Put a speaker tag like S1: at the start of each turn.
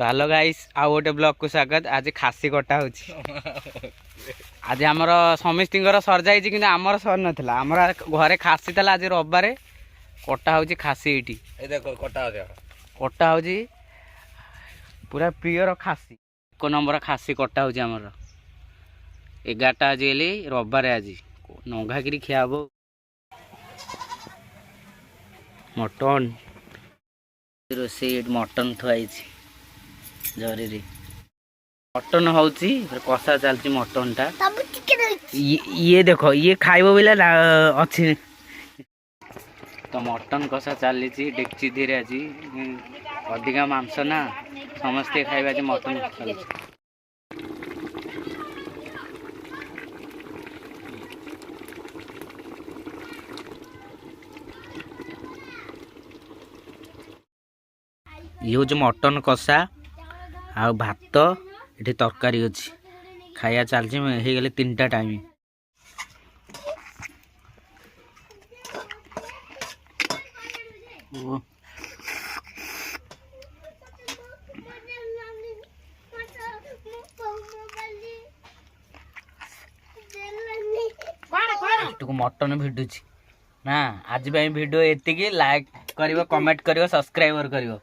S1: तो hello guys आउ गोटे ब्लॉग को स्वागत। आज खासी कटा हो आज आमर समस्तर सर जाइए कि आमर सर नाला आमर घरे खासी था। आज रविवार कटा हो खासी ये कटा हो पूरा प्रियर खासी 1 नंबर खासी कटा हो आमर 11टा आज रविवार आज नंगाकि खियाब मटन रोसे मटन थुआई जरी मटन हूँ कषा चलती मटन टा ये देख ये खाइब बोले अच्छी तो मटन कषा चली डेक्ची धीरे आज अधिका मांस ना समस्ते खाइबा आज मटन ये हूँ मटन कषा आ भात ये तरकारी अच्छी खाया चलती हो गले 3टा टाइम मटन भिडुची ना आज वीडियो एति लाइक करियो कमेंट करियो सब्सक्राइबर करियो।